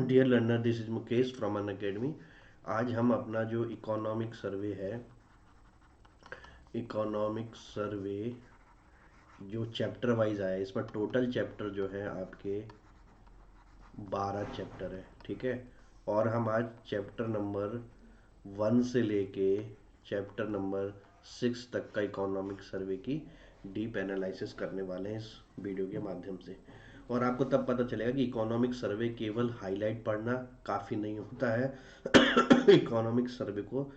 Dear learner, this is Mukesh from Unacademy. आज हम अपना जो इकोनॉमिक सर्वे है, इकोनॉमिक सर्वे जो चैप्टर वाइज आया है, इसमें टोटल चैप्टर जो है आपके 12 चैप्टर है। ठीक है। और हम आज चैप्टर नंबर 1 से लेके चैप्टर नंबर 6 तक का इकोनॉमिक सर्वे की डीप एनालिसिस करने वाले हैं इस वीडियो के माध्यम से। और आपको तब पता चलेगा कि इकोनॉमिक सर्वे केवल हाईलाइट पढ़ना काफ़ी नहीं होता है। इकोनॉमिक सर्वे को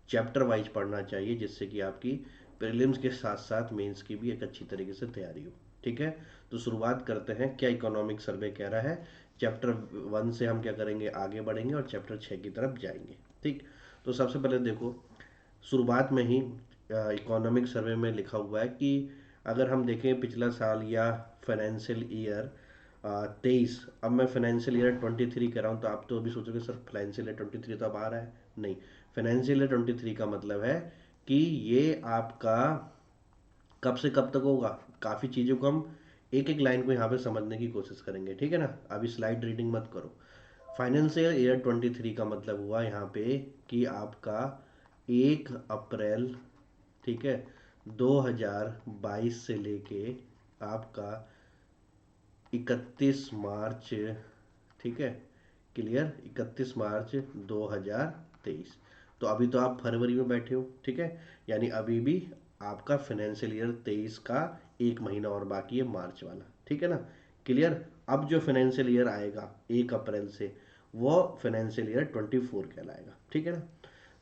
चैप्टर वाइज पढ़ना चाहिए, जिससे कि आपकी प्रीलिम्स के साथ साथ मेंस की भी एक अच्छी तरीके से तैयारी हो। ठीक है। तो शुरुआत करते हैं, क्या इकोनॉमिक सर्वे कह रहा है। चैप्टर 1 से हम क्या करेंगे, आगे बढ़ेंगे और चैप्टर 6 की तरफ जाएंगे। ठीक। तो सबसे पहले देखो, शुरुआत में ही इकोनॉमिक सर्वे में लिखा हुआ है कि अगर हम देखें पिछला साल या फाइनेंशियल ईयर 23, अब मैं फाइनेंशियल ईयर 23 कह रहा हूँ, तो आप तो अभी सोचोगे सर फाइनेंशियल ईयर 23 तो अब आ रहा है। नहीं, फाइनेंशियल ईयर 23 का मतलब है कि ये आपका कब से कब तक होगा। काफ़ी चीज़ों को हम एक एक लाइन को यहाँ पे समझने की कोशिश करेंगे। ठीक है ना। अभी स्लाइड रीडिंग मत करो। फाइनेंशियल ईयर 23 का मतलब हुआ यहाँ पे कि आपका 1 अप्रैल, ठीक है, 2022 से लेके आपका 31 मार्च, ठीक है, क्लियर, 31 मार्च 2023। तो अभी तो आप फरवरी में बैठे हो। ठीक है। यानी अभी भी आपका फाइनेंशियल ईयर 23 का एक महीना और बाकी है, मार्च वाला। ठीक है ना। क्लियर। अब जो फाइनेंशियल ईयर आएगा 1 अप्रैल से, वो फाइनेंशियल ईयर 24 कहलाएगा। ठीक है ना।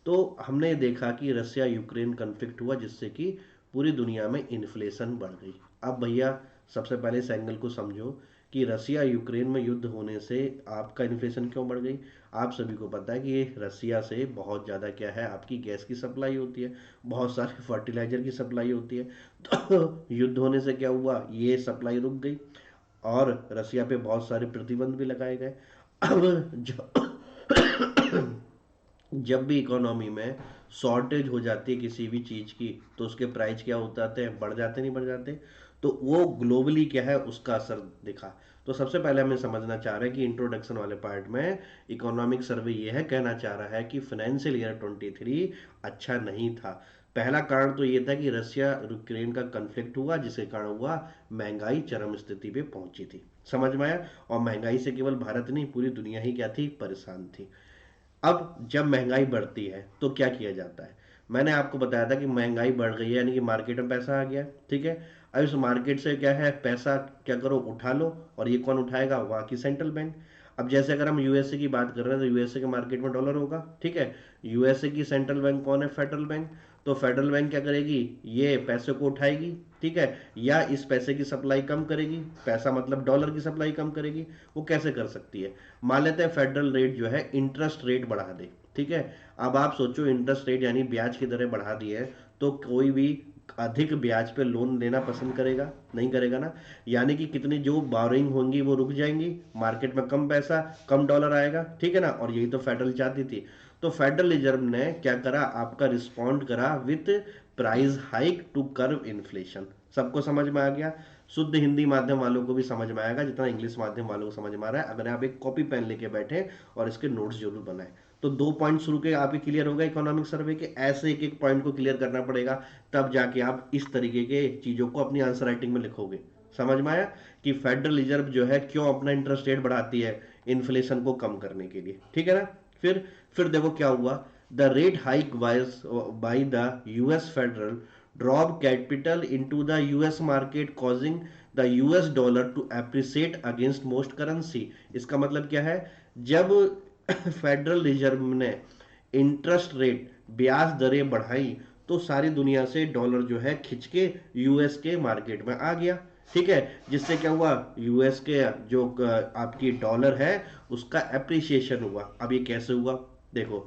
तो हमने ये देखा कि रसिया यूक्रेन कन्फ्लिक्ट हुआ, जिससे कि पूरी दुनिया में इन्फ्लेशन बढ़ गई। अब भैया सबसे पहले इस एंगल को समझो कि रसिया यूक्रेन में युद्ध होने से आपका इन्फ्लेशन क्यों बढ़ गई। आप सभी को पता है कि ये रसिया से बहुत ज़्यादा क्या है, आपकी गैस की सप्लाई होती है, बहुत सारे फर्टिलाइजर की सप्लाई होती है। तो युद्ध होने से क्या हुआ, ये सप्लाई रुक गई और रसिया पे बहुत सारे प्रतिबंध भी लगाए गए। अब जो जब भी इकोनॉमी में शॉर्टेज हो जाती है किसी भी चीज़ की, तो उसके प्राइस क्या हो जाते हैं, बढ़ जाते, नहीं बढ़ जाते। तो वो ग्लोबली क्या है, उसका असर दिखा। तो सबसे पहले हमें समझना चाह रहे हैं कि इंट्रोडक्शन वाले पार्ट में इकोनॉमिक सर्वे ये है, कहना चाह रहा है कि फाइनेंशियल ईयर 23 अच्छा नहीं था। पहला कारण तो ये था कि रसिया यूक्रेन का कन्फ्लिक्ट हुआ, जिसके कारण हुआ महंगाई चरम स्थिति पे पहुंची थी। समझ में आया। और महंगाई से केवल भारत नहीं, पूरी दुनिया ही क्या थी, परेशान थी। अब जब महंगाई बढ़ती है तो क्या किया जाता है। मैंने आपको बताया था कि महंगाई बढ़ गई है, यानी कि मार्केट में पैसा आ गया। ठीक है। अब इस मार्केट से क्या है, पैसा क्या करो, उठा लो। और ये कौन उठाएगा, वहाँ की सेंट्रल बैंक। अब जैसे अगर हम यूएसए की बात कर रहे हैं, तो यूएसए के मार्केट में डॉलर होगा। ठीक है। यूएसए की सेंट्रल बैंक कौन है, फेडरल बैंक। तो फेडरल बैंक क्या करेगी, ये पैसे को उठाएगी। ठीक है। या इस पैसे की सप्लाई कम करेगी, पैसा मतलब डॉलर की सप्लाई कम करेगी। वो कैसे कर सकती है, मान लेते हैं फेडरल रेट जो है, इंटरेस्ट रेट बढ़ा दे। ठीक है। अब आप सोचो, इंटरेस्ट रेट यानी ब्याज की दरें बढ़ा दी है, तो कोई भी अधिक ब्याज पे लोन लेना पसंद करेगा, नहीं करेगा ना। यानी कि कितनी जो बोरिंग होंगी वो रुक जाएंगी, मार्केट में कम पैसा, कम डॉलर आएगा। ठीक है ना। और यही तो फेडरल चाहती थी। तो फेडरल रिजर्व ने क्या करा, आपका रिस्पॉन्ड करा with price hike to curb inflation. सबको समझ में आ गया। शुद्ध हिंदी माध्यम वालों को भी समझ में आएगा, जितना इंग्लिश माध्यम वालों को समझ में आ रहा है। अगर आप एक कॉपी पेन लेके बैठे और इसके नोट्स जरूर बनाए, तो 2 पॉइंट शुरू के आपके क्लियर होगा इकोनॉमिक सर्वे के। ऐसे एक एक पॉइंट को क्लियर करना पड़ेगा, तब जाके आप इस तरीके के चीजों को अपनी आंसर राइटिंग में लिखोगे। समझ में आया कि फेडरल रिजर्व जो है क्यों अपना इंटरेस्ट रेट बढ़ाती है, इन्फ्लेशन को कम करने के लिए। ठीक है ना। फिर देखो क्या हुआ, the rate hike by the US federal drop capital into the US market, causing the US dollar to appreciate against most currency. इसका मतलब क्या है, जब फेडरल रिजर्व ने इंटरेस्ट रेट, ब्याज दरें बढ़ाई, तो सारी दुनिया से डॉलर जो है खिंच के यूएस के मार्केट में आ गया। ठीक है। जिससे क्या हुआ, यूएस के जो आपकी डॉलर है उसका एप्रिसिएशन हुआ। अब ये कैसे हुआ, देखो,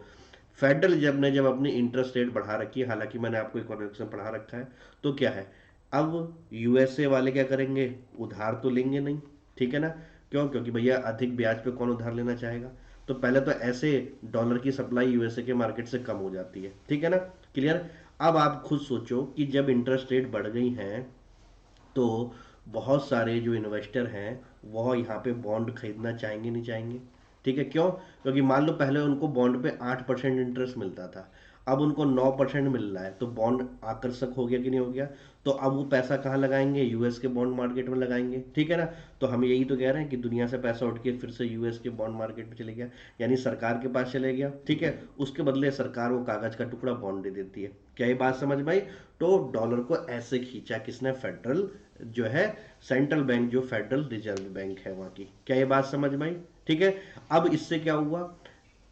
फेडरल रिजर्व ने जब अपनी इंटरेस्ट रेट बढ़ा रखी है, हालांकि मैंने आपको इकोनॉमिक्स में पढ़ा रखा है, तो क्या है, अब यूएसए वाले क्या करेंगे, उधार तो लेंगे नहीं। ठीक है ना। क्यों, क्योंकि भैया अधिक ब्याज पे कौन उधार लेना चाहेगा। तो पहले तो ऐसे डॉलर की सप्लाई यूएसए के मार्केट से कम हो जाती है। ठीक है ना। क्लियर। अब आप खुद सोचो कि जब इंटरेस्ट रेट बढ़ गई हैं, तो बहुत सारे जो इन्वेस्टर हैं वह यहाँ पे बॉन्ड खरीदना चाहेंगे, नहीं चाहेंगे। ठीक है, क्यों? क्योंकि मान लो पहले उनको बॉन्ड पे 8% इंटरेस्ट मिलता था, अब उनको 9% मिल रहा है, तो बॉन्ड आकर्षक हो गया कि नहीं हो गया? तो अब वो पैसा कहाँ लगाएंगे? यूएस के बॉन्ड मार्केट में लगाएंगे, ठीक है ना? तो हम यही तो कह रहे हैं कि दुनिया से पैसा उठ के फिर से यूएस के बॉन्ड मार्केट में चले गया, यानी सरकार के पास चले गया, ठीक है। उसके बदले सरकार वो कागज का टुकड़ा बॉन्ड दे देती है। क्या ये बात समझ में आई? तो डॉलर को ऐसे खींचा किसने? फेडरल जो है, सेंट्रल बैंक, जो फेडरल रिजर्व बैंक है वहां की। क्या ये बात समझ में आई? ठीक है। अब इससे क्या हुआ?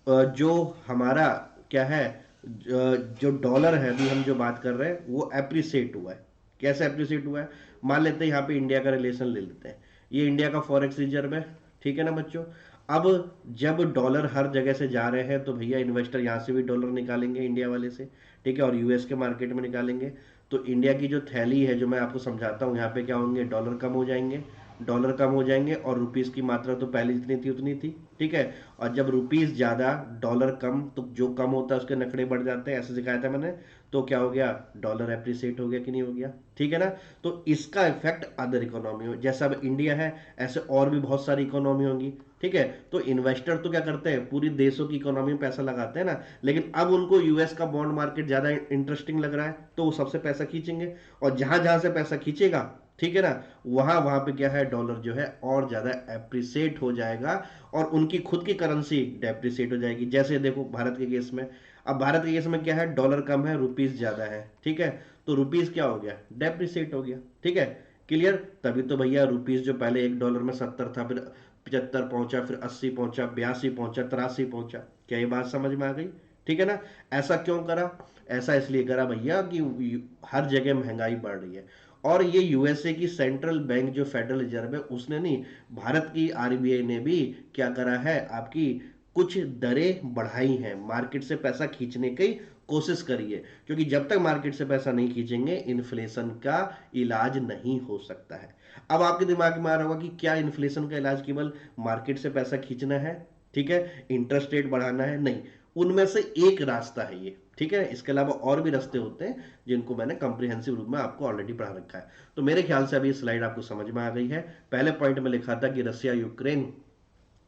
जो हमारा क्या है, जो डॉलर है, अभी हम जो बात कर रहे हैं, वो अप्रिसिएट हुआ है। कैसे अप्रिसिएट हुआ है? मान लेते हैं यहाँ पे इंडिया का रिलेशन ले लेते हैं, ये इंडिया का फॉरेक्स रिजर्व है, ठीक है ना बच्चों? अब जब डॉलर हर जगह से जा रहे हैं तो भैया इन्वेस्टर यहाँ से भी डॉलर निकालेंगे इंडिया वाले से, ठीक है, और यूएस के मार्केट में निकालेंगे। तो इंडिया की जो थैली है, जो मैं आपको समझाता हूँ, यहाँ पे क्या होंगे? डॉलर कम हो जाएंगे, डॉलर कम हो जाएंगे, और रुपीस की मात्रा तो पहले जितनी थी उतनी थी, ठीक है। और जब रुपीस ज्यादा डॉलर कम, तो जो कम होता है उसके नखरे बढ़ जाते हैं, ऐसे सिखाया था मैंने। तो क्या हो गया? डॉलर एप्रिसिएट हो गया कि नहीं हो गया? ठीक है ना? तो इसका इफेक्ट अदर इकोनॉमी हो, जैसा अब इंडिया है ऐसे और भी बहुत सारी इकोनॉमी होंगी, ठीक है। तो इन्वेस्टर तो क्या करते हैं? पूरी देशों की इकोनॉमी में पैसा लगाते हैं ना, लेकिन अब उनको यूएस का बॉन्ड मार्केट ज्यादा इंटरेस्टिंग लग रहा है, तो वो सबसे पैसा खींचेंगे, और जहां जहां से पैसा खींचेगा, ठीक है ना, वहां वहां पे क्या है? डॉलर जो है और ज्यादा एप्रिसिएट हो जाएगा, और उनकी खुद की करेंसी डेप्रिसिएट हो जाएगी। जैसे देखो भारत के केस में, अब भारत के केस में क्या है? डॉलर कम है, रुपीस ज्यादा है, ठीक है। तो रुपीस क्या हो गया? डेप्रिसिएट हो गया, ठीक है। क्लियर? तभी तो भैया रुपीस जो पहले $1 में 70 था, फिर 75 पहुंचा, फिर 80 पहुंचा, 82 पहुंचा, 83 पहुंचा। क्या ये बात समझ में आ गई? ठीक है ना? ऐसा क्यों करा? ऐसा इसलिए करा भैया कि हर जगह महंगाई बढ़ रही है, और ये यूएसए की सेंट्रल बैंक जो फेडरल रिजर्व है उसने नहीं, भारत की आरबीआई ने भी क्या करा है? आपकी कुछ दरें बढ़ाई हैं, मार्केट से पैसा खींचने की कोशिश करी है, क्योंकि जब तक मार्केट से पैसा नहीं खींचेंगे इन्फ्लेशन का इलाज नहीं हो सकता है। अब आपके दिमाग में आ रहा होगा कि क्या इन्फ्लेशन का इलाज केवल मार्केट से पैसा खींचना है, ठीक है, इंटरेस्ट रेट बढ़ाना है? नहीं, उनमें से एक रास्ता है ये, ठीक है। इसके अलावा और भी रास्ते होते हैं जिनको मैंने कंप्रिहेंसिव रूप में आपको ऑलरेडी पढ़ा रखा है। तो मेरे ख्याल से अभी स्लाइड आपको समझ में आ गई है। पहले पॉइंट में लिखा था कि रसिया यूक्रेन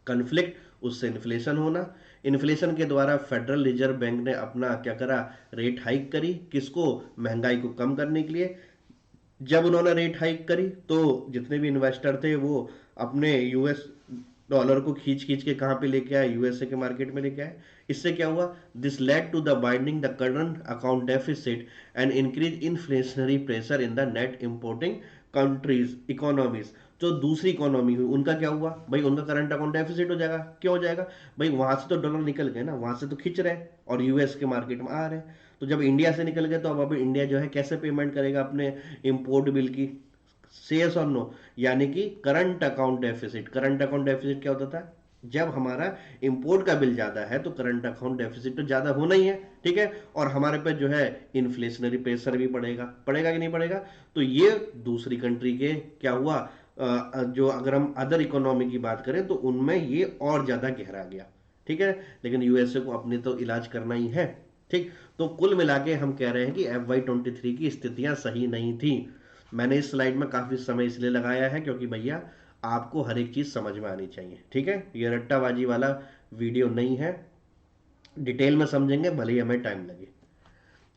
कन्फ्लिक्ट, उससे इन्फ्लेशन होना, इन्फ्लेशन के द्वारा फेडरल रिजर्व बैंक ने अपना क्या करा? रेट हाइक करी, किसको? महंगाई को कम करने के लिए। जब उन्होंने रेट हाइक करी तो जितने भी इन्वेस्टर थे वो अपने यूएस डॉलर को खींच खींच के कहाँ पे लेके आए? यूएसए के मार्केट में लेके आए। इससे क्या हुआ? This led to the binding the current account deficit and increase inflationary pressure in the net importing countries economies. जो दूसरी इकोनॉमी हुई उनका क्या हुआ भाई? उनका करंट अकाउंट डेफिसिट हो जाएगा। क्यों हो जाएगा भाई? वहां से तो डॉलर निकल गए ना, वहां से तो खींच रहे हैं और यूएस के मार्केट में आ रहे हैं। तो जब इंडिया से निकल गए तो अब इंडिया जो है कैसे पेमेंट करेगा अपने इंपोर्ट बिल की? सेस और नो, यानी कि current account deficit. Current account deficit क्या होता था? जब हमारा इंपोर्ट का बिल ज्यादा है तो करंट अकाउंट डेफिसिट तो ज्यादा होना ही है, ठीक है। और हमारे पे जो है इन्फ्लेशनरी प्रेशर भी पड़ेगा, पड़ेगा कि नहीं पड़ेगा? तो ये दूसरी कंट्री के क्या हुआ? जो अगर हम अदर इकोनॉमी की बात करें तो उनमें ये और ज्यादा गहरा गया, ठीक है। लेकिन यूएसए को अपने तो इलाज करना ही है, ठीक। तो कुल मिला के हम कह रहे हैं कि FY23 की स्थितियां सही नहीं थी। मैंने इस स्लाइड में काफी समय इसलिए लगाया है क्योंकि भैया आपको हर एक चीज समझ में आनी चाहिए, ठीक है। ये रट्टाबाजी वाला वीडियो नहीं है, डिटेल में समझेंगे भले ही हमें टाइम लगे।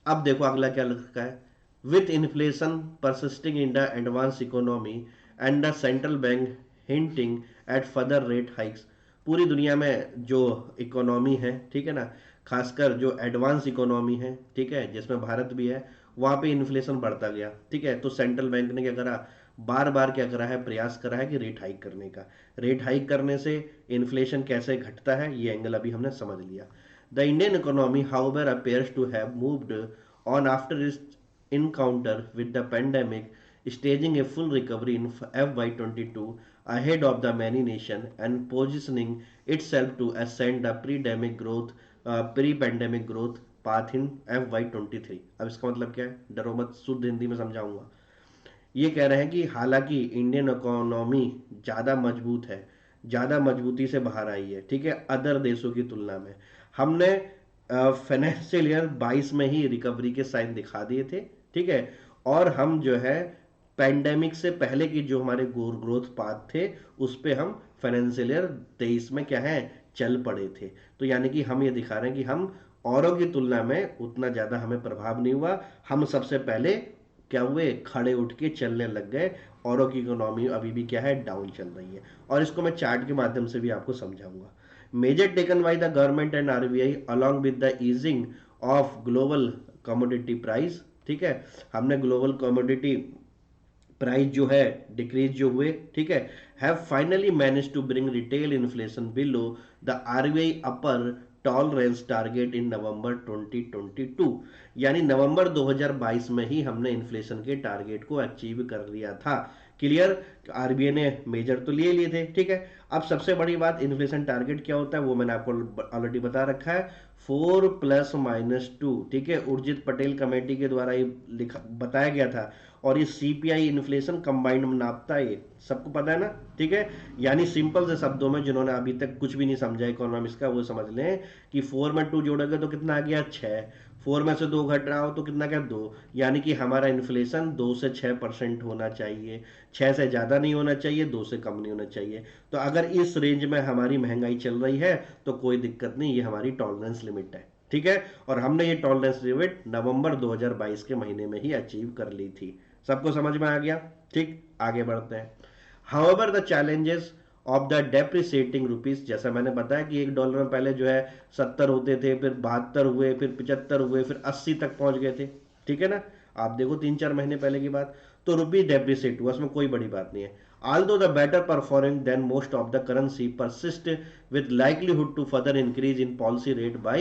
अब देखो अगला क्या लिखा है? With inflation persisting in the advance economy and the central bank hinting at further rate hikes. पूरी दुनिया में जो इकोनॉमी है, ठीक है ना, खासकर जो एडवांस इकोनॉमी है, ठीक है, जिसमें भारत भी है, वहां पे इन्फ्लेशन बढ़ता गया, ठीक है। तो सेंट्रल बैंक ने क्या करा? बार बार क्या करा है? प्रयास करा है कि रेट हाइक करने का। रेट हाइक करने से इन्फ्लेशन कैसे घटता है, ये एंगल अभी हमने समझ लिया। The Indian economy however appears to have moved on after its encounter with the pandemic, staging a full recovery in FY22 ahead of the many nations and positioning itself to ascend the pre-pandemic growth path in FY23। अब इसका मतलब क्या है? डरो मत, शुद्ध हिंदी में समझाऊंगा। ये कह रहे हैं कि हालांकि इंडियन इकोनॉमी ज़्यादा मजबूत है, ज़्यादा मजबूती से बाहर आई है, ठीक है, अदर देशों की तुलना में। हमने फाइनेंशियल ईयर 22 में ही रिकवरी के साइन दिखा दिए थे, ठीक है। और हम जो है पैंडेमिक से पहले की जो हमारे ग्रोथ पाथ थे उस पे हम फाइनेंशियल ईयर 23 में क्या है? चल पड़े थे। तो यानी कि हम ये दिखा रहे हैं कि हम औरों की तुलना में उतना ज़्यादा हमें प्रभाव नहीं हुआ। हम सबसे पहले क्या हुए, खड़े उठ के चलने लग गए। औरों की इकोनॉमी अभी भी क्या है, डाउन चल रही है। और इसको मैं चार्ट के माध्यम से भी आपको समझाऊंगा। Major taken by the government and RBI along with the easing of global commodity price, ठीक है, हमने ग्लोबल कमोडिटी प्राइस जो है डिक्रीज जो हुए, ठीक है, have finally manage to bring retail inflation below the RBI upper tolerance target in November 2022। यानी नवंबर 2022 में ही हमने इन्फ्लेशन के टारगेट को अचीव कर लिया था। क्लियर, आरबीआई ने मेजर तो लिए लिए थे, ठीक है। अब सबसे बड़ी बात, इन्फ्लेशन टारगेट क्या होता है वो मैंने आपको ऑलरेडी बता रखा है, 4+-2, ठीक है, उर्जित पटेल कमेटी के द्वारा ये लिखा बताया गया था। और ये सीपीआई इन्फ्लेशन कंबाइंड नापता है, ये सबको पता है ना, ठीक है। यानी सिंपल से शब्दों में, जिन्होंने अभी तक कुछ भी नहीं समझा इकोनॉमिक्स का, वो समझ लें कि 4 में 2 जोड़ोगे तो कितना आ गया, 6। 4 में से 2 घट रहा हो तो कितना क्या, 2। यानी कि हमारा इन्फ्लेशन 2 से 6% होना चाहिए, 6 से ज़्यादा नहीं होना चाहिए, 2 से कम नहीं होना चाहिए। तो अगर इस रेंज में हमारी महंगाई चल रही है तो कोई दिक्कत नहीं, ये हमारी टॉलरेंस लिमिट है, ठीक है। और हमने ये टॉलरेंस लिमिट नवंबर 2022 के महीने में ही अचीव कर ली थी। सबको समझ में आ गया, ठीक। आगे बढ़ते हैं। However the challenges of the depreciating rupees, जैसा मैंने बताया कि $1 में पहले जो है 70 होते थे, फिर 72 हुए, फिर 75 हुए, फिर 80 तक पहुंच गए थे, ठीक है ना। आप देखो 3-4 महीने पहले की बात। तो रुपी डेप्रिसिएट हुआ, उसमें कोई बड़ी बात नहीं है। although the better performing than most of the currency persist with likelihood to further increase in policy rate by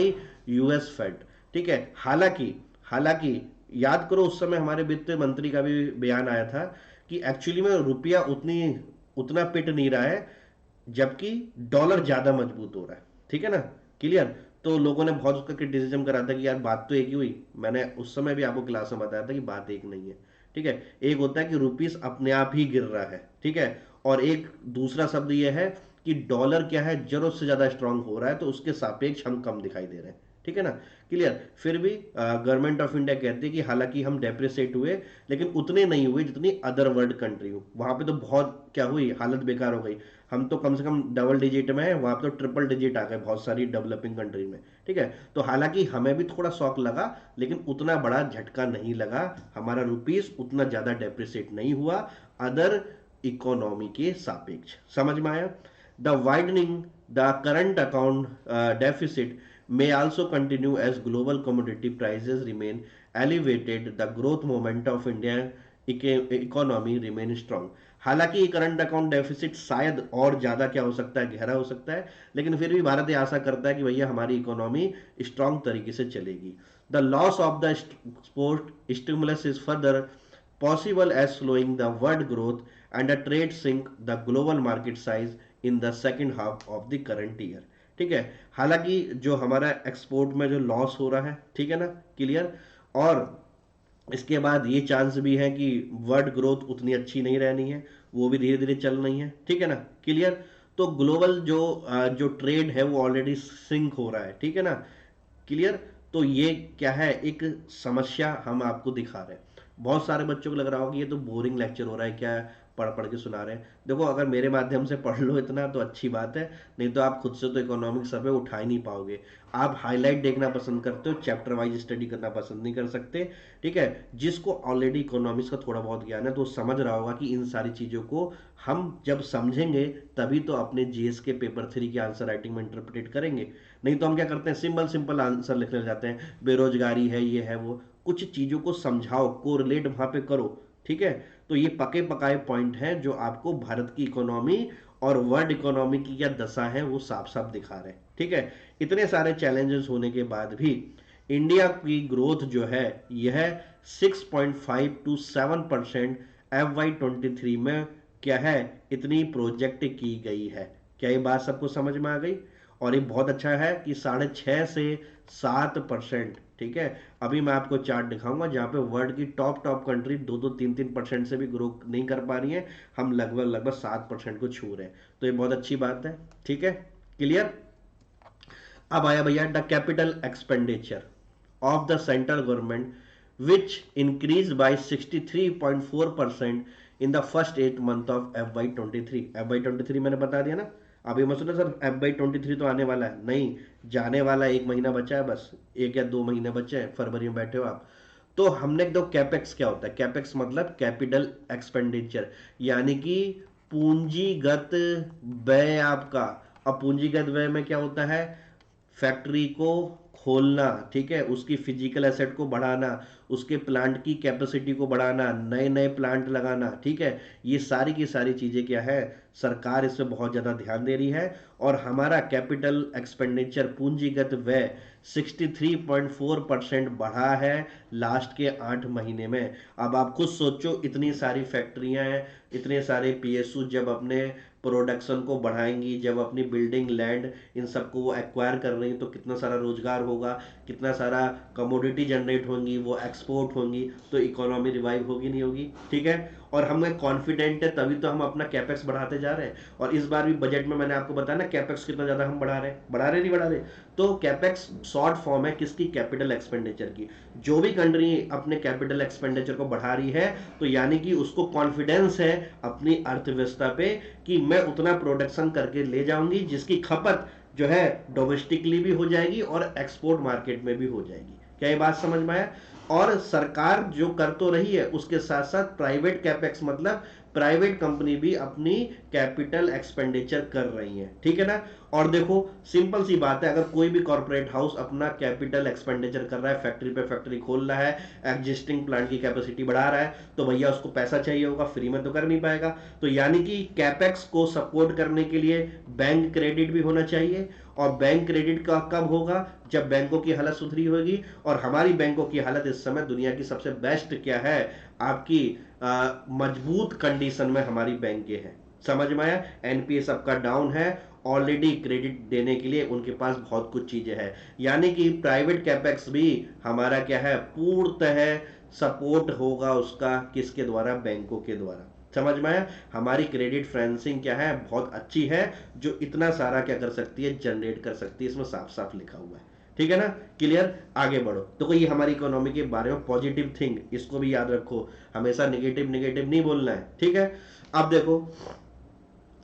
US Fed, ठीक है। हालांकि हालांकि याद करो उस समय हमारे वित्त मंत्री का भी बयान आया था कि एक्चुअली में रुपया उतना पिट नहीं रहा है, जबकि डॉलर ज्यादा मजबूत हो रहा है, ठीक है ना। क्लियर। तो लोगों ने बहुत उसका क्रिटिसिज्म करा था कि यार बात तो एक ही हुई। मैंने उस समय भी आपको क्लास में बताया था कि बात एक नहीं है, ठीक है। एक होता है कि रुपीस अपने आप ही गिर रहा है, ठीक है। और एक दूसरा शब्द यह है कि डॉलर क्या है, जरूरत से ज्यादा स्ट्रांग हो रहा है, तो उसके सापेक्ष हम कम दिखाई दे रहे हैं, ठीक है ना। क्लियर। फिर भी गवर्नमेंट ऑफ इंडिया कहती है कि हालांकि हम डेप्रिसिएट हुए, लेकिन उतने नहीं हुए जितनी अदर वर्ल्ड कंट्री हो। वहां पे तो बहुत क्या हुई, हालत बेकार हो गई। हम तो कम से कम डबल डिजिट में है, वहां पे तो ट्रिपल डिजिट आ गए बहुत सारी डेवलपिंग कंट्री में, ठीक है। तो हालांकि हमें भी थोड़ा शॉक लगा, लेकिन उतना बड़ा झटका नहीं लगा। हमारा रुपीस उतना ज्यादा डेप्रिसिएट नहीं हुआ अदर इकोनॉमी के सापेक्ष। समझ में आया। The widening the current account deficit may also continue as global commodity prices remain elevated. The growth momentum of Indian economy remain strong. हालांकि करंट अकाउंट डेफिसिट शायद और ज्यादा क्या हो सकता है, गहरा हो सकता है, लेकिन फिर भी भारत ये आशा करता है कि भैया हमारी इकोनॉमी स्ट्रांग तरीके से चलेगी। The loss of the export stimulus is further possible as slowing the world growth and a trade sink the global market size in the second half of the current year, ठीक है। हालांकि जो हमारा export में जो loss हो रहा है, ठीक है ना, क्लियर। और इसके बाद ये चांस भी है कि वर्ल्ड ग्रोथ उतनी अच्छी नहीं रहनी है, वो भी धीरे धीरे चल रही है, ठीक है ना, क्लियर। तो ग्लोबल जो ट्रेड है वो ऑलरेडी सिंक हो रहा है, ठीक है ना, क्लियर। तो ये क्या है, एक समस्या हम आपको दिखा रहे हैं। बहुत सारे बच्चों को लग रहा होगा कि ये तो बोरिंग लेक्चर हो रहा है, क्या पढ़ पढ़ के सुना रहे हैं। देखो अगर मेरे माध्यम से पढ़ लो इतना तो अच्छी बात है, नहीं तो आप खुद से तो इकोनॉमिक सर्वे उठा ही नहीं पाओगे। आप हाईलाइट देखना पसंद करते हो, चैप्टर वाइज स्टडी करना पसंद नहीं कर सकते, ठीक है। जिसको ऑलरेडी इकोनॉमिक्स का थोड़ा बहुत ज्ञान है तो समझ रहा होगा कि इन सारी चीज़ों को हम जब समझेंगे तभी तो अपने जीएस के पेपर 3 के आंसर राइटिंग में इंटरप्रेट करेंगे। नहीं तो हम क्या करते हैं, सिंपल सिंपल आंसर लिखने जाते हैं, बेरोजगारी है, ये है वो। कुछ चीज़ों को समझाओ, कोरिलेट वहां पे करो, ठीक है। तो ये पके पकाए पॉइंट हैं जो आपको भारत की इकोनॉमी और वर्ल्ड इकोनॉमी की क्या दशा है वो साफ साफ दिखा रहे हैं, ठीक है। इतने सारे चैलेंजेस होने के बाद भी इंडिया की ग्रोथ जो है यह 6.5 to 7% FY23 में क्या है, इतनी प्रोजेक्ट की गई है। क्या ये बात सबको समझ में आ गई। और ये बहुत अच्छा है कि 6.5 से 7%, ठीक है। अभी मैं आपको चार्ट दिखाऊंगा जहां पे वर्ल्ड की टॉप टॉप कंट्री 2-3% से भी ग्रो नहीं कर पा रही है, हम लगभग लगभग 7% को छू रहे हैं। तो ये बहुत अच्छी बात है, ठीक है, क्लियर। अब आया भैया the capital expenditure of the central government which increase by 63.4% in the first 8 month of FY23। FY23 मैंने बता दिया ना, अभी मैं सुना सर FY23 तो आने वाला है, नहीं, जाने वाला है, 1 महीना बचा है बस, 1 या 2 महीने बचे हैं, फरवरी में बैठे हो आप। तो हमने दो, कैपेक्स क्या होता है? कैपेक्स मतलब कैपिटल एक्सपेंडिचर, यानी कि पूंजीगत व्यय आपका। अब पूंजीगत व्यय में क्या होता है? फैक्ट्री को खोलना, ठीक है, उसकी फिजिकल एसेट को बढ़ाना, उसके प्लांट की कैपेसिटी को बढ़ाना, नए नए प्लांट लगाना, ठीक है, ये सारी की सारी चीजें क्या है, सरकार इस पे बहुत ज्यादा ध्यान दे रही है। और हमारा कैपिटल एक्सपेंडिचर पूंजीगत व्यय 63.4% बढ़ा है लास्ट के 8 महीने में। अब आप खुद सोचो, इतनी सारी फैक्ट्रियां हैं, इतने सारे PSU जब अपने प्रोडक्शन को बढ़ाएंगी, जब अपनी बिल्डिंग लैंड इन सबको वो एक्वायर कर रही, तो कितना सारा रोजगार होगा, कितना सारा कमोडिटी जनरेट होंगी, वो एक्सपोर्ट होंगी, तो इकोनॉमी रिवाइव होगी नहीं होगी? ठीक है। और हमें कॉन्फिडेंट है, तभी तो हम अपना कैपेक्स बढ़ाते जा रहे हैं। और इस बार भी बजट में मैंने आपको बताया ना कैपेक्स कितना ज्यादा हम बढ़ा रहे नहीं बढ़ा रहे। तो कैपेक्स शॉर्ट फॉर्म है किसकी? कैपिटल एक्सपेंडिचर की। जो भी कंट्री अपने कैपिटल एक्सपेंडिचर को बढ़ा रही है, तो यानी कि उसको कॉन्फिडेंस है अपनी अर्थव्यवस्था पे कि मैं उतना प्रोडक्शन करके ले जाऊंगी जिसकी खपत जो है डोमेस्टिकली भी हो जाएगी और एक्सपोर्ट मार्केट में भी हो जाएगी। क्या ये बात समझ में आया? और सरकार जो कर तो रही है, उसके साथ साथ प्राइवेट कैपेक्स मतलब प्राइवेट कंपनी भी अपनी कैपिटल एक्सपेंडिचर कर रही है, ठीक है ना। और देखो, सिंपल सी बात है, अगर कोई भी कॉर्पोरेट हाउस अपना कैपिटल एक्सपेंडिचर कर रहा है, फैक्ट्री पे फैक्ट्री खोल रहा है, एग्जिस्टिंग प्लांट की कैपेसिटी बढ़ा रहा है, तो भैया उसको पैसा चाहिए होगा, फ्री में तो कर नहीं पाएगा। तो यानी कि कैपेक्स को सपोर्ट करने के लिए बैंक क्रेडिट भी होना चाहिए। और बैंक क्रेडिट का कब होगा? जब बैंकों की हालत सुधरी होगी। और हमारी बैंकों की हालत इस समय दुनिया की सबसे बेस्ट क्या है आपकी, मजबूत कंडीशन में हमारी बैंकें हैं। समझ में आया? एनपीए सबका डाउन है, ऑलरेडी क्रेडिट देने के लिए उनके पास बहुत कुछ चीजें हैं। यानी कि प्राइवेट कैपेक्स भी हमारा क्या है, पूर्णतः सपोर्ट होगा उसका, किसके द्वारा? बैंकों के द्वारा। समझ में आया? हमारी क्रेडिट फाइनेंसिंग क्या है, बहुत अच्छी है, जो इतना सारा क्या कर सकती है, जनरेट कर सकती है, इसमें साफ साफ लिखा हुआ है। ठीक है ना? क्लियर? आगे बढ़ो। तो कोई हमारी इकोनॉमी के बारे में पॉजिटिव थिंग, इसको भी याद रखो, हमेशा नेगेटिव नेगेटिव नहीं बोलना है, ठीक है। अब देखो,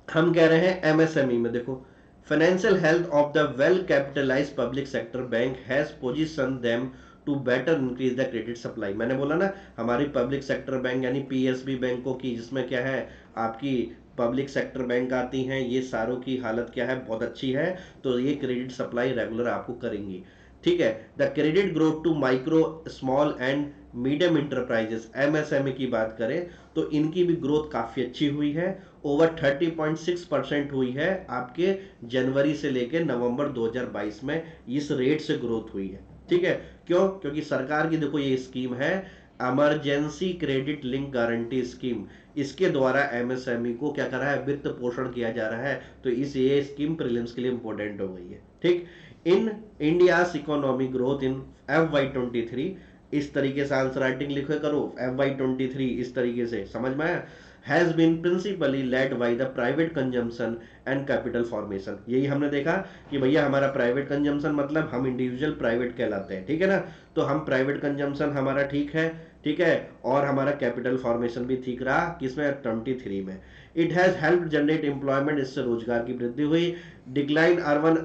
हम कह रहे हैं एमएसएमई में, देखो, financial health of the well capitalized public sector bank has position them to better increase the credit supply. मैंने बोला ना, हमारी पब्लिक सेक्टर बैंक यानी पीएसबी बैंकों की, जिसमें क्या है आपकी पब्लिक सेक्टर बैंक आती हैं, ये सारों की हालत क्या है, बहुत अच्छी है। तो ये क्रेडिट सप्लाई रेगुलर आपको करेंगी, ठीक है। The credit growth to micro small and medium enterprises, MSME की बात करें तो इनकी भी ग्रोथ काफी अच्छी हुई है। ओवर 30.6% हुई है आपके जनवरी से लेकर नवंबर 2022 में, इस रेट से ग्रोथ हुई है, ठीक है। क्यों? क्योंकि सरकार की देखो ये स्कीम है, emergency credit link guarantee scheme, इसके द्वारा एमएसएमई को क्या कर रहा है, वित्त पोषण किया जा रहा है। तो इस ये स्कीम प्रीलिम्स के लिए इंपॉर्टेंट हो गई है, ठीक। In India's economic growth in FY23, इस तरीके से आंसर राइटिंग लिखे करो, FY23 इस तरीके से, समझ में आया? Has been principally led by the private consumption and capital formation. यही हमने देखा कि भैया हमारा प्राइवेट कंजम्पशन मतलब हम इंडिविजुअल प्राइवेट कहलाते हैं, ठीक है ना। तो हम प्राइवेट कंजम्पशन हमारा ठीक है, ठीक है, और हमारा कैपिटल फॉर्मेशन भी ठीक रहा, किसमें? 23 में। It has help generate employment, इससे रोजगार की वृद्धि हुई। डिक्लाइन अर्बन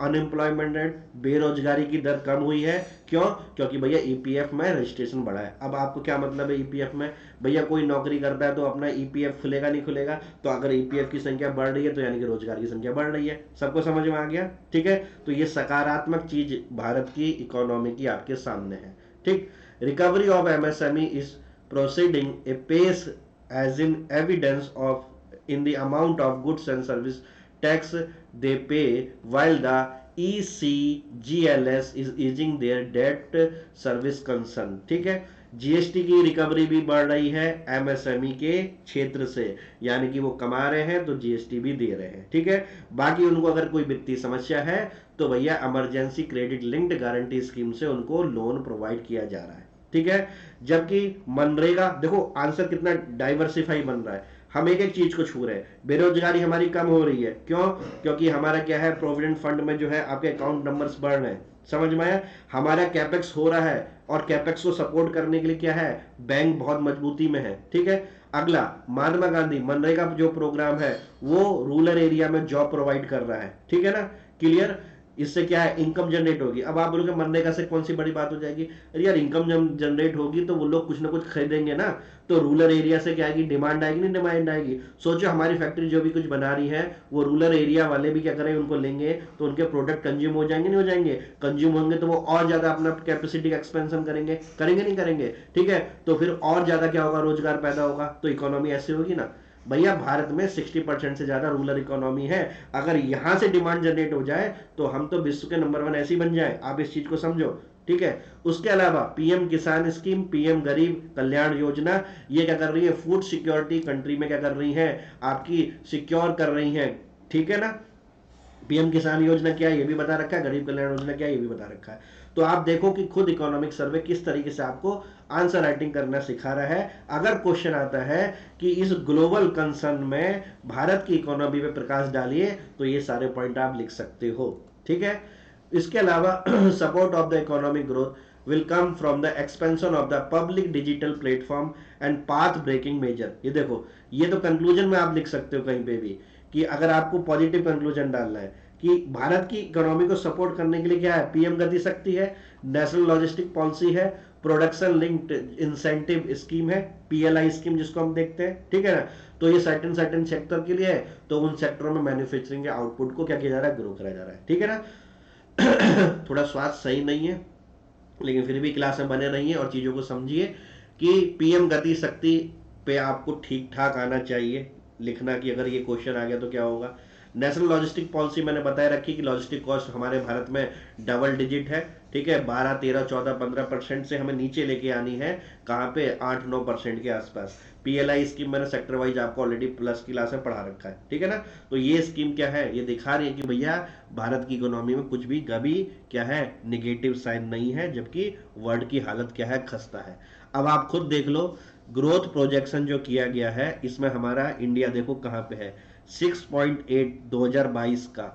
अनएम्प्लॉयमेंट रेट, बेरोजगारी की दर कम हुई है। क्यों? क्योंकि भैया ईपीएफ में रजिस्ट्रेशन बढ़ा है। अब आपको क्या मतलब है ईपीएफ में? भैया कोई नौकरी करता है तो अपना ईपीएफ खुलेगा नहीं खुलेगा? तो अगर ईपीएफ की संख्या बढ़ रही है तो यानी कि रोजगार की संख्या बढ़ रही है। सबको समझ में आ गया? ठीक है। तो ये सकारात्मक चीज भारत की इकोनॉमी की आपके सामने है, ठीक। Recovery of MSME is proceeding a pace as in evidence of in the amount of goods and service tax they pay, while the ECGLS is easing their debt service concern, ठीक है। GST की recovery भी बढ़ रही है MSME के क्षेत्र से, यानी कि वो कमा रहे हैं तो जीएसटी भी दे रहे हैं, ठीक है। बाकी उनको अगर कोई वित्तीय समस्या है तो भैया emergency credit linked guarantee scheme से उनको लोन प्रोवाइड किया जा रहा है, ठीक है। जबकि मनरेगा, देखो आंसर कितना डाइवर्सिफाई बन रहा है, हम एक एक चीज को छू रहे हैं। बेरोजगारी हमारी कम हो रही है, क्यों? क्योंकि हमारा क्या है, प्रोविडेंट फंड में जो है आपके अकाउंट नंबर्स बढ़ रहे हैं। समझ में आया? हमारा कैपेक्स हो रहा है, और कैपेक्स को सपोर्ट करने के लिए क्या है, बैंक बहुत मजबूती में है, ठीक है। अगला, महात्मा गांधी मनरेगा जो प्रोग्राम है वो रूरल एरिया में जॉब प्रोवाइड कर रहा है, ठीक है ना, क्लियर। इससे क्या है, इनकम जनरेट होगी। अब आप बोलोगे मनरेगा से कौन सी बड़ी बात हो जाएगी, अरे यार इनकम जब जनरेट होगी तो वो लोग कुछ ना कुछ खरीदेंगे ना, तो रूरल एरिया से क्या आएगी, डिमांड आएगी, नहीं डिमांड आएगी। सोचो हमारी फैक्ट्री जो भी कुछ बना रही है वो रूरल एरिया वाले भी क्या करेंगे, उनको लेंगे तो उनके प्रोडक्ट कंज्यूम हो जाएंगे, नहीं हो जाएंगे, कंज्यूम होंगे तो वो और ज्यादा अपना कैपेसिटी का एक्सपेंशन करेंगे, करेंगे नहीं करेंगे, ठीक है, तो फिर और ज्यादा क्या होगा, रोजगार पैदा होगा, तो इकोनॉमी ऐसे होगी ना। भैया भारत में 60% से ज्यादा रूरल इकोनॉमी है, अगर यहां से डिमांड जनरेट हो जाए तो हम तो विश्व के नंबर 1 ऐसे ही बन जाए, आप इस चीज को समझो, ठीक है। उसके अलावा पीएम किसान स्कीम, पीएम गरीब कल्याण योजना, ये क्या कर रही है, फूड सिक्योरिटी कंट्री में क्या कर रही है, आपकी सिक्योर कर रही है, ठीक है ना। पीएम किसान योजना क्या है ये भी बता रखा है, गरीब कल्याण योजना क्या है ये भी बता रखा है। तो आप देखो कि खुद इकोनॉमिक सर्वे किस तरीके से आपको आंसर राइटिंग करना सिखा रहा है। अगर क्वेश्चन आता है कि इस ग्लोबल कंसर्न में भारत की इकोनॉमी पे प्रकाश डालिए, तो ये सारे पॉइंट आप लिख सकते हो, ठीक है। इसके अलावा support of the economic growth will come from the expansion of the public digital platform and path breaking major. ये देखो, ये तो कंक्लूजन में आप लिख सकते हो कहीं पे भी, कि अगर आपको पॉजिटिव कंक्लूजन डालना है कि भारत की इकोनॉमी को सपोर्ट करने के लिए क्या है, पीएम गति शक्ति है, नेशनल लॉजिस्टिक पॉलिसी है, प्रोडक्शन लिंक्ड इंसेंटिव स्कीम है, पीएलआई स्कीम जिसको हम देखते हैं, ठीक है ना। तो ये सर्टेन सर्टेन सेक्टर के लिए है, तो उन सेक्टरों में मैन्युफैक्चरिंग के आउटपुट को क्या किया जा रहा है, ग्रो करा जा रहा है, ठीक है ना। थोड़ा स्वास्थ्य सही नहीं है, लेकिन फिर भी क्लास में बने रहिए और चीजों को समझिए कि पीएम गति शक्ति पे आपको ठीक ठाक आना चाहिए लिखना, कि अगर ये क्वेश्चन आ गया तो क्या होगा। नेशनल लॉजिस्टिक पॉलिसी मैंने बताया रखी कि लॉजिस्टिक कॉस्ट हमारे भारत में डबल डिजिट है, ठीक है, 12 13 14 15% से हमें नीचे लेके आनी है, कहाँ पे, 8 9% के आसपास। पीएलआई स्कीम मैंने सेक्टर वाइज आपको ऑलरेडी प्लस क्लास में पढ़ा रखा है, ठीक है ना। तो ये स्कीम क्या है, ये दिखा रही है कि भैया भारत की इकोनॉमी में कुछ भी कभी क्या है, निगेटिव साइन नहीं है, जबकि वर्ल्ड की हालत क्या है, खस्ता है। अब आप खुद देख लो, ग्रोथ प्रोजेक्शन जो किया गया है इसमें हमारा इंडिया देखो कहाँ पे है, 6.8 2022 का,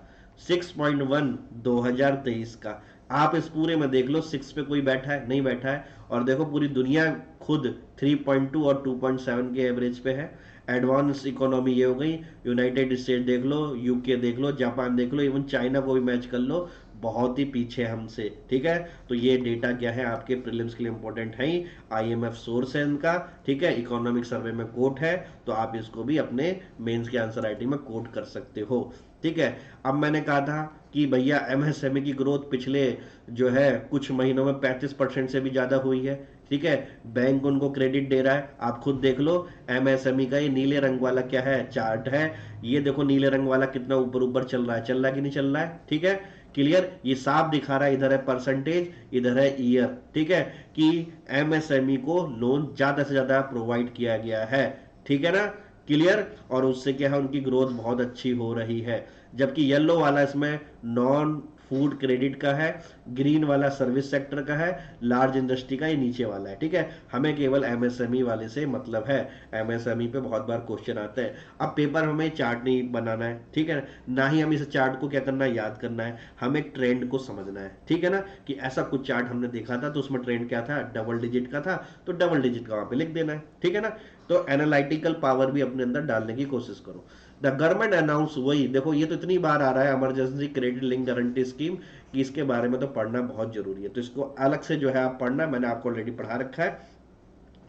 6.1 2023 का। आप इस पूरे में देख लो 6 पे कोई बैठा है, नहीं बैठा है। और देखो पूरी दुनिया खुद 3.2 और 2.7 के एवरेज पे है। एडवांस इकोनॉमी ये हो गई, यूनाइटेड स्टेट देख लो, यूके देख लो, जापान देख लो, इवन चाइना को भी मैच कर लो, बहुत ही पीछे हमसे, ठीक है। तो ये डेटा क्या है, आपके प्रीलिम्स के लिए इंपॉर्टेंट है ही, आईएमएफ सोर्स है इनका, ठीक है, इकोनॉमिक सर्वे में कोट है, तो आप इसको भी अपने मेंस के आंसर राइटिंग में कोट कर सकते हो, ठीक है। अब मैंने कहा था कि भैया एमएसएमई की ग्रोथ पिछले जो है कुछ महीनों में 35% से भी ज्यादा हुई है, ठीक है, बैंक उनको क्रेडिट दे रहा है। आप खुद देख लो एमएसएमई का ये नीले रंग वाला क्या है, चार्ट है, ये देखो नीले रंग वाला कितना ऊपर ऊपर चल रहा है, चल रहा है कि नहीं चल रहा है, ठीक है, क्लियर। ये साफ दिखा रहा है, इधर है परसेंटेज, इधर है ईयर, ठीक है, कि एमएसएमई को लोन ज्यादा से ज्यादा प्रोवाइड किया गया है, ठीक है ना, क्लियर। और उससे क्या है, उनकी ग्रोथ बहुत अच्छी हो रही है। जबकि येलो वाला इसमें नॉन फूड क्रेडिट का है, ग्रीन वाला सर्विस सेक्टर का है, लार्ज इंडस्ट्री का ये नीचे वाला है, ठीक है। हमें केवल एमएसएमई वाले से मतलब है, एमएसएमई पे बहुत बार क्वेश्चन आते हैं। अब पेपर हमें चार्ट नहीं बनाना है, ठीक है ना ही हम इस चार्ट को क्या करना है, याद करना है, हमें एक ट्रेंड को समझना है, ठीक है ना, कि ऐसा कुछ चार्ट हमने देखा था तो उसमें ट्रेंड क्या था, डबल डिजिट का था, तो डबल डिजिट का वहां पे लिख देना है, ठीक है ना। तो एनालिटिकल पावर भी अपने अंदर डालने की कोशिश करो। द गवर्नमेंट अनाउंस, वही देखो ये तो इतनी बार आ रहा है, emergency credit link guarantee scheme, कि इसके बारे में तो पढ़ना बहुत जरूरी है, तो इसको अलग से जो है आप पढ़ना, मैंने आपको ऑलरेडी पढ़ा रखा है,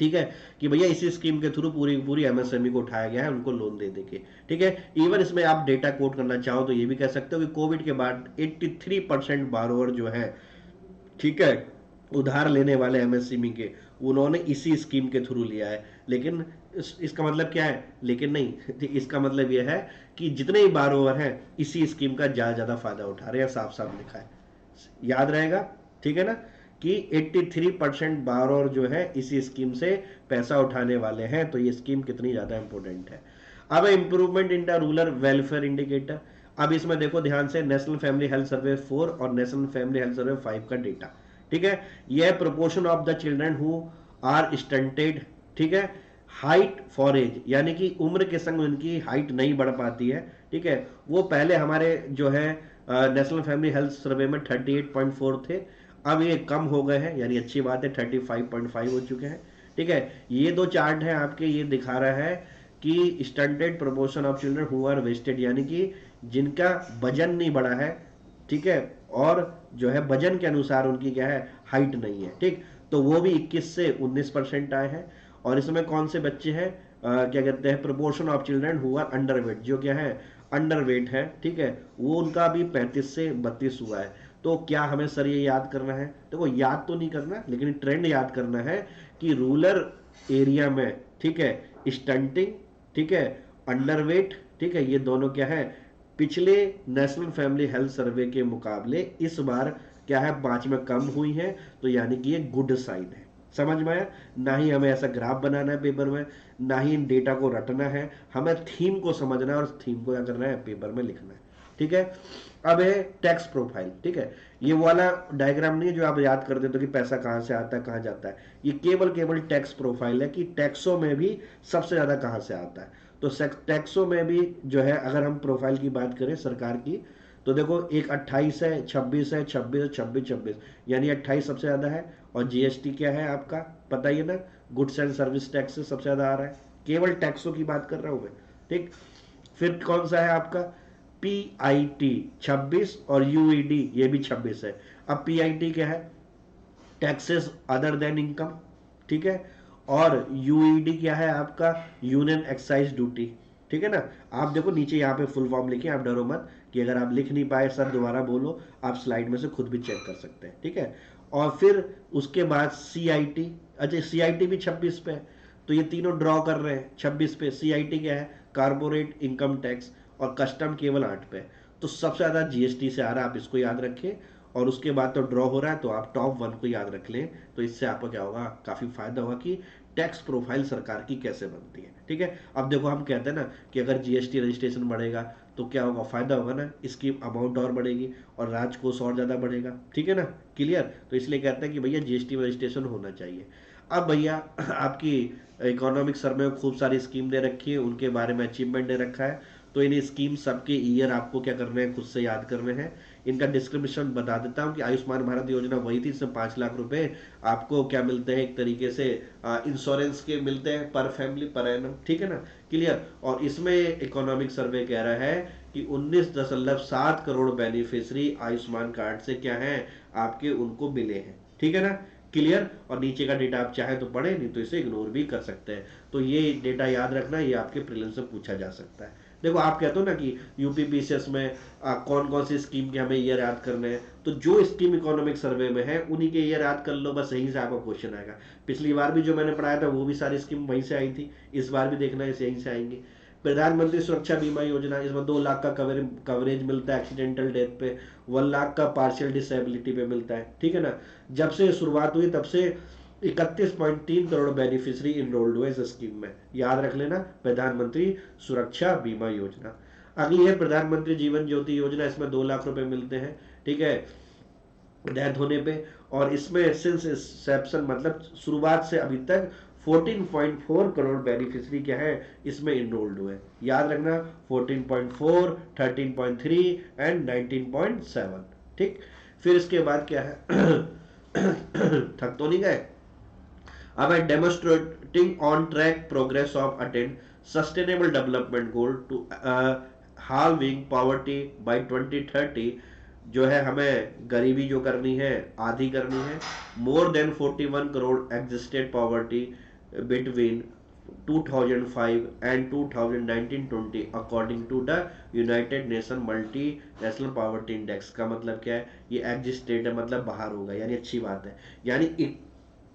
ठीक है, कि भैया इसी स्कीम के थ्रू पूरी पूरी एमएसएमई को उठाया गया है, उनको लोन दे देके, ठीक है। इवन इसमें आप डेटा कोट करना चाहो तो ये भी कह सकते हो कि कोविड के बाद 83% बारोवर जो है, ठीक है, उधार लेने वाले एमएसएमई के, उन्होंने इसी स्कीम के थ्रू लिया है। लेकिन इसका मतलब क्या है, लेकिन नहीं, इसका मतलब यह है कि जितने ही बारोवर हैं इसी स्कीम का ज्यादा फायदा उठा रहे हैं, साफ साफ लिखा है, याद रहेगा, ठीक है ना, कि 83% बारोवर जो है इसी स्कीम से पैसा उठाने वाले हैं। तो ये स्कीम कितनी ज्यादा इंपॉर्टेंट है। अब improvement in the rural welfare indicator, अब इसमें देखो ध्यान से, नेशनल फैमिली हेल्थ सर्वे 4 और नेशनल फैमिली हेल्थ सर्वे 5 का डेटा, ठीक है। यह proportion of the children who are stunted, ठीक है, हाइट फॉर एज, यानी कि उम्र के संग उनकी हाइट नहीं बढ़ पाती है, ठीक है, वो पहले हमारे जो है नेशनल फैमिली हेल्थ सर्वे में 38.4 थे, अब ये कम हो गए हैं, यानी अच्छी बात है, 35.5 हो चुके हैं, ठीक है। ये दो चार्ट है आपके, ये दिखा रहा है कि stunted proportion of children who are wasted, यानी कि जिनका वजन नहीं बढ़ा है, ठीक है, और जो है वजन के अनुसार उनकी क्या है, हाइट नहीं है, ठीक। तो वो भी 21 से 19% आए हैं। और इसमें कौन से बच्चे हैं, क्या कहते हैं, proportion of children who are underweight, जो क्या है अंडरवेट है, ठीक है, वो उनका भी 35 से 32 हुआ है। तो क्या हमें सर ये याद करना है, देखो याद तो नहीं करना, लेकिन ट्रेंड याद करना है कि रूरल एरिया में, ठीक है, स्टंटिंग, ठीक है, अंडरवेट, ठीक है, ये दोनों क्या है, पिछले नेशनल फैमिली हेल्थ सर्वे के मुकाबले इस बार क्या है, 5 में कम हुई है। तो यानी कि ये गुड साइन है। समझ में आया? ना ही हमें ऐसा ग्राफ बनाना है पेपर में, ना ही इन डेटा को रटना है, हमें थीम को समझना है और थीम को क्या करना है, पेपर में लिखना है, ठीक है। अब है टैक्स प्रोफाइल, ठीक है। ये वाला डायग्राम नहीं है जो आप याद कर देते हो कि पैसा कहां से आता है, कहां जाता है। ये केवल टैक्स प्रोफाइल है कि टैक्सों में भी सबसे ज्यादा कहां से आता है। तो टैक्सों में भी जो है, अगर हम प्रोफाइल की बात करें सरकार की, तो देखो एक 28 है, 26 है, 26 26 26, यानी 28 सबसे ज्यादा है। और जीएसटी क्या है आपका, पता ही है ना, गुड्स एंड सर्विस टैक्स से सबसे ज्यादा आ रहा है। केवल टैक्सों की बात कर रहा हूं मैं, ठीक। फिर कौन सा है आपका, पीआईटी 26, और यूईडी ये भी 26 है। अब पीआईटी क्या है, टैक्सेस अदर देन इनकम, ठीक है। और यूईडी क्या है आपका, यूनियन एक्साइज ड्यूटी, ठीक है ना। आप देखो नीचे यहाँ पे फुल फॉर्म लिखे, आप डरो मत कि अगर आप लिख नहीं पाए सर दोबारा बोलो, आप स्लाइड में से खुद भी चेक कर सकते हैं, ठीक है। और फिर उसके बाद सीआईटी, अच्छा सीआईटी भी 26 पे है। तो ये तीनों ड्रॉ कर रहे हैं 26 पे। सीआईटी क्या है, कारपोरेट इनकम टैक्स, और कस्टम केवल 8 पे। तो सबसे ज्यादा जीएसटी से आ रहा है, आप इसको याद रखें। और उसके बाद तो ड्रॉ हो रहा है, तो आप टॉप 1 को याद रख लें। तो इससे आपको क्या होगा, काफी फायदा होगा कि टैक्स प्रोफाइल सरकार की कैसे बनती है, ठीक है। अब देखो हम कहते हैं ना कि अगर जीएसटी रजिस्ट्रेशन बढ़ेगा तो क्या होगा, फायदा होगा ना, इसकी अमाउंट और बढ़ेगी और राजकोष और ज्यादा बढ़ेगा, ठीक है ना, क्लियर। तो इसलिए कहते हैं कि भैया जीएसटी रजिस्ट्रेशन होना चाहिए। अब भैया आपकी इकोनॉमिक सर्वे में खूब सारी स्कीम दे रखी है, उनके बारे में अचीवमेंट दे रखा है। तो इन स्कीम सबके ईयर आपको क्या करने हैं, खुद से याद करने हैं। इनका डिस्क्रिप्शन बता देता हूँ कि आयुष्मान भारत योजना वही थी, इसमें 5 लाख रुपए आपको क्या मिलते हैं, एक तरीके से इंश्योरेंस के मिलते हैं पर फैमिली पर एनम, ठीक है ना, क्लियर। और इसमें इकोनॉमिक सर्वे कह रहा है कि 19.7 करोड़ बेनिफिशियरी आयुष्मान कार्ड से क्या है आपके, उनको मिले हैं, ठीक है ना, क्लियर। और नीचे का डेटा आप चाहे तो पढ़े, नहीं तो इसे इग्नोर भी कर सकते हैं। तो ये डेटा याद रखना, ये आपके प्रीलिम्स से पूछा जा सकता है। देखो आप कहते हो ना कि यूपी पीसीएस में कौन कौन सी स्कीम के हमें ईयर याद करने हैं, तो जो स्कीम इकोनॉमिक सर्वे में है उन्हीं के ईयर याद कर लो, बस यहीं से आपका क्वेश्चन आएगा। पिछली बार भी जो मैंने पढ़ाया था वो भी सारी स्कीम वहीं से आई थी, इस बार भी देखना है यहीं से आएंगी। प्रधानमंत्री सुरक्षा बीमा योजना, इसमें 2 लाख का कवरेज मिलता है एक्सीडेंटल डेथ पे, 1 लाख का पार्शियल डिसेबिलिटी पे मिलता है, ठीक है ना। जब से शुरुआत हुई तब से 31.3 करोड़ बेनिफिशियरी इनरोल्ड हुए इस स्कीम में, याद रख लेना, प्रधानमंत्री सुरक्षा बीमा योजना। अगली है प्रधानमंत्री जीवन ज्योति योजना, इसमें 2 लाख रुपए मिलते हैं, ठीक है, डेथ होने पे। और इसमें सिंस इंसेप्शन मतलब शुरुआत से अभी तक 14.4 करोड़ बेनिफिशियरी क्या है इसमें इनरोल्ड हुए, याद रखना, 14.4, 13.3 एंड 19.7, ठीक। फिर इसके बाद क्या है थक तो नहीं गए। अब है demonstrating on track progress of attend sustainable development goal to halving poverty by 2030। जो है हमें गरीबी जो करनी है आधी करनी है। More than 41 crore existed poverty between 2005 and 2019-20 according to the United Nation multi national poverty index. का मतलब क्या है, ये एग्जिस्टेड है मतलब बाहर होगा, यानी अच्छी बात है। यानी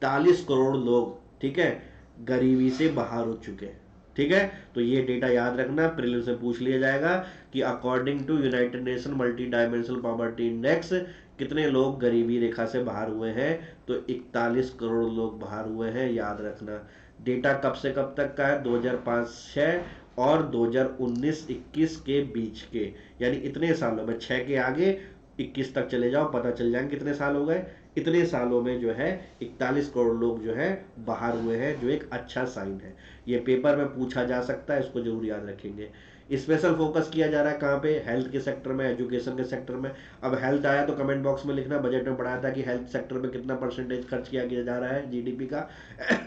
41 करोड़ लोग, ठीक है, गरीबी से बाहर हो चुके हैं, ठीक है। तो ये डेटा याद रखना, प्रीलिम्स से पूछ लिया जाएगा कि according to United Nation multi dimensional poverty index कितने लोग गरीबी रेखा से बाहर हुए हैं। तो 41 करोड़ लोग बाहर हुए हैं, याद रखना। डेटा कब से कब तक का है, 2005-6 और 2019-21 के बीच के, यानी इतने सालों में, 6 के आगे 21 तक चले जाओ, पता चल जाएंगे कितने साल हो गए। इतने सालों में जो है 41 करोड़ लोग जो है बाहर हुए हैं, जो एक अच्छा साइन है। ये पेपर में पूछा जा सकता है, इसको जरूर याद रखेंगे। स्पेशल फोकस किया जा रहा है कहाँ पे, हेल्थ के सेक्टर में, एजुकेशन के सेक्टर में। अब हेल्थ आया तो कमेंट बॉक्स में लिखना, बजट में पढ़ाया था कि हेल्थ सेक्टर में कितना परसेंटेज खर्च किया जा रहा है जीडीपी का,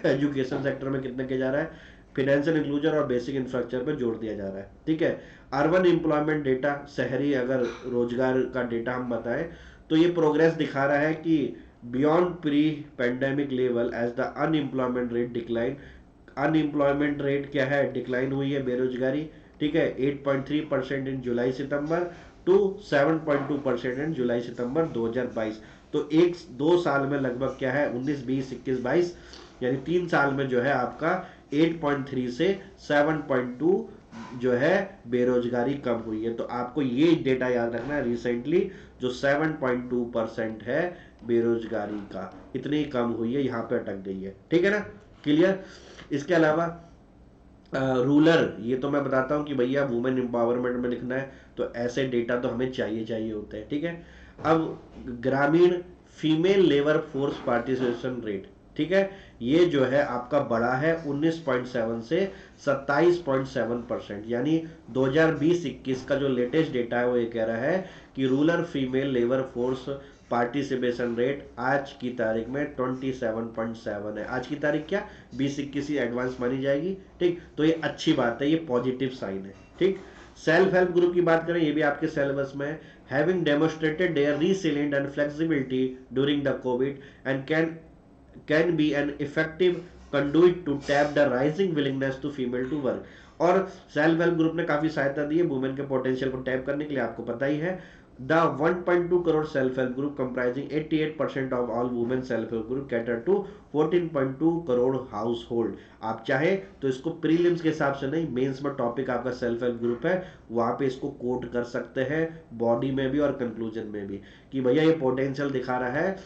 एजुकेशन सेक्टर में कितना किया जा रहा है, फिनेंशियल इंक्लूजन और बेसिक इंफ्रास्ट्रक्चर पर जोर दिया जा रहा है। ठीक है। अर्बन एम्प्लॉयमेंट डेटा, शहरी अगर रोजगार का डेटा हम बताएं तो ये प्रोग्रेस दिखा रहा है कि beyond pre pandemic level as the unemployment rate decline. Unemployment rate क्या है, डिक्लाइन हुई है बेरोजगारी। ठीक है, 8.3% इन जुलाई सितंबर टू 7.2% इन जुलाई सितंबर 2022। तो एक दो साल में लगभग क्या है, 19 20 21 22, यानी 3 साल में जो है आपका 8.3 से 7.2 जो है बेरोजगारी कम हुई है। तो आपको ये डेटा याद रखना है, रिसेंटली जो 7.2% है बेरोजगारी का, इतनी कम हुई है, यहाँ पे अटक गई है। ठीक है ना, क्लियर। इसके अलावा रूलर, ये तो मैं बताता हूँ कि भैया वुमेन एम्पावरमेंट में लिखना है, तो ऐसे डेटा तो हमें चाहिए चाहिए होते हैं। ठीक है। अब ग्रामीण female labour force participation rate, ठीक है, ये जो है आपका बढ़ा है 19.7 से 27.7%, यानी 2020-21 का जो लेटेस्ट डेटा है वो ये कह रहा है कि rural female labour force participation rate आज की तारीख में 27.7 है। आज की तारीख क्या, 20-21 एडवांस मानी जाएगी। ठीक, तो ये अच्छी बात है, ये पॉजिटिव साइन है। ठीक। सेल्फ हेल्प ग्रुप की बात करें, ये भी आपके सिलेबस में है। Having demonstrated their resilience and flexibility during the covid and can be an effective conduit to tap the rising willingness to female to work। और सेल्फ हेल्प ग्रुप ने काफी सहायता दी है वुमेन के पोटेंशियल को टैप करने के लिए, आपको पता ही है। The 1.2 crore self help group comprising 88% of all women self help group cater to 14.2 crore household. आप चाहे तो इसको प्रीलिम्स के हिसाब से नहीं, मेंस में टॉपिक आपका सेल्फ हेल्प ग्रुप है, वहां पे इसको कोट कर सकते हैं, बॉडी में भी और कंक्लूजन में भी, कि भैया ये पोटेंशियल दिखा रहा है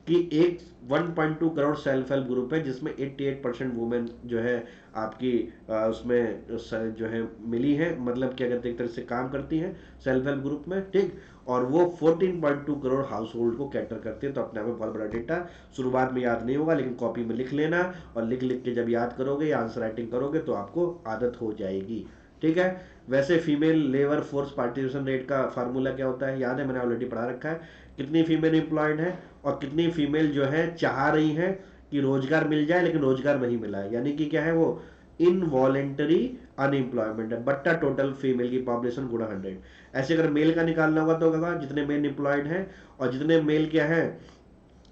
कि एक 1.2 करोड़ सेल्फ हेल्प ग्रुप है जिसमें 88% वुमेन जो है आपकी उसमें जो है मिली है, मतलब क्या कहते हैं, एक तरह से काम करती हैं सेल्फ हेल्प ग्रुप में। ठीक, और वो 14.2 करोड़ हाउस होल्ड को कैटर करते हैं। तो अपने आप में बहुत बड़ा डेटा, शुरुआत में याद नहीं होगा लेकिन कॉपी में लिख लेना, और लिख लिख के जब याद करोगे या आंसर राइटिंग करोगे तो आपको आदत हो जाएगी। ठीक है। वैसे female labour force participation rate का फार्मूला क्या होता है, याद है, मैंने ऑलरेडी पढ़ा रखा है। कितनी फीमेल एम्प्लॉयड है और कितनी फीमेल जो है चाह रही है कि रोजगार मिल जाए लेकिन रोजगार नहीं मिला है, यानी कि क्या है वो इनवॉलेंटरी अनएम्प्लॉयमेंट है, बट्टा टोटल फीमेल की पॉपुलेशन गुणा 100। ऐसे अगर मेल का निकालना होगा तो होगा जितने मेल एम्प्लॉयड हैं और जितने मेल क्या है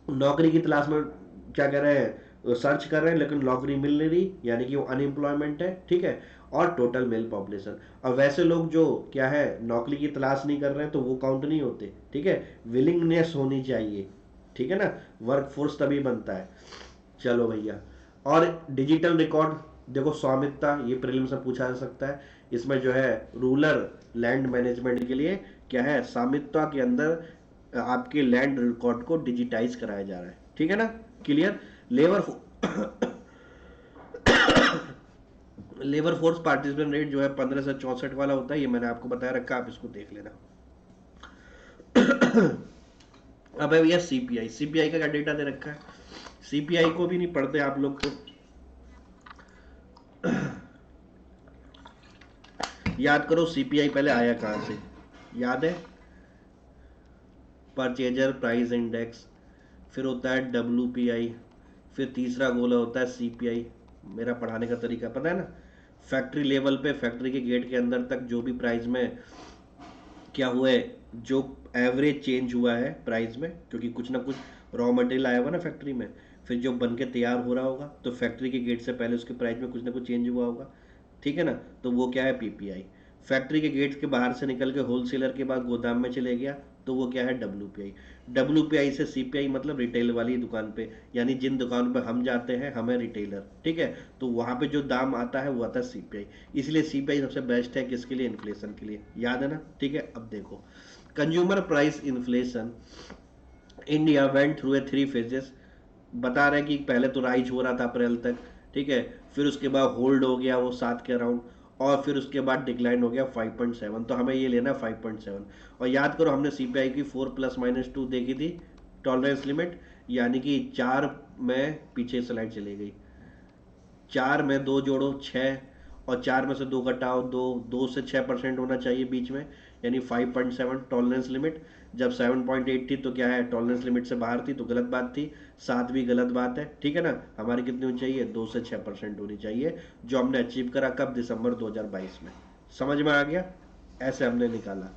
नौकरी की तलाश में क्या कह रहे हैं, सर्च कर रहे हैं लेकिन नौकरी मिल नहीं रही, यानी कि वो अनएम्प्लॉयमेंट है। ठीक है, और टोटल मेल पॉपुलेशन। और वैसे लोग जो क्या है नौकरी की तलाश नहीं कर रहे हैं तो वो काउंट नहीं होते। ठीक है, विलिंगनेस होनी चाहिए। ठीक है ना, वर्क फोर्स तभी बनता है। चलो भैया, और डिजिटल रिकॉर्ड देखो, स्वामित्व, ये प्रीलिम्स में पूछा जा सकता है। इसमें जो है रूरल लैंड मैनेजमेंट के लिए क्या है, स्वामित्व के अंदर आपके लैंड रिकॉर्ड को डिजिटाइज कराया जा रहा है। ठीक है ना, clear. Labour labour force participation rate जो है 15 से 64 वाला होता है, ये मैंने आपको बताया रखा, आप इसको देख लेना। अब है भैया सीपीआई। सीपीआई का क्या डेटा दे रखा है, सीपीआई को भी नहीं पढ़ते आप लोग तो याद करो सीपीआई पहले आया कहां से, याद है, परचेजर प्राइस इंडेक्स, फिर होता है डब्ल्यूपीआई, फिर तीसरा गोला होता है सीपीआई। मेरा पढ़ाने का तरीका पता है ना, फैक्ट्री लेवल पे, फैक्ट्री के गेट के अंदर तक जो भी प्राइस में क्या हुआ है, जो एवरेज चेंज हुआ है प्राइस में, क्योंकि कुछ ना कुछ रॉ मटेरियल आया हुआ ना फैक्ट्री में, फिर जो बन के तैयार हो रहा होगा तो फैक्ट्री के गेट से पहले उसके प्राइस में कुछ ना कुछ चेंज हुआ होगा। ठीक है ना, तो वो क्या है, पीपीआई। फैक्ट्री के गेट के बाहर से निकल के होलसेलर के बाद गोदाम में चले गया तो वो क्या है, डब्ल्यूपीआई। डब्ल्यूपीआई से सीपीआई मतलब रिटेल वाली दुकान पे, यानी जिन दुकानों पे हम जाते हैं हमें रिटेलर, ठीक है, तो वहां पे जो दाम आता है वो आता है सीपीआई। इसलिए सीपीआई सबसे बेस्ट है किसके लिए, इन्फ्लेशन के लिए, याद है ना। ठीक है, अब देखो consumer price inflation India went through a 3 phases. बता रहे कि पहले तो राइज हो रहा था अप्रैल तक, ठीक है, फिर उसके बाद होल्ड हो गया वो 7 के अराउंड, और फिर उसके बाद डिक्लाइन हो गया 5.7। तो हमें ये लेना 5.7। और याद करो हमने सीपीआई की 4+-2 देखी थी टॉलरेंस लिमिट, यानी कि 4 में पीछे स्लाइड चली गई, 4 में 2 जोड़ो 6, और 4 में से 2 घटाओ, 2 से 6% होना चाहिए बीच में, यानी 5.7 टॉलरेंस लिमिट। जब 7.8 थी तो क्या है, टॉलरेंस लिमिट से बाहर थी तो गलत बात थी, 7 भी गलत बात है, ठीक है ना। हमारी कितनी होनी चाहिए, 2 से 6% होनी चाहिए, जो हमने अचीव करा कब, दिसंबर 2022 में। समझ में आ गया, ऐसे हमने निकाला।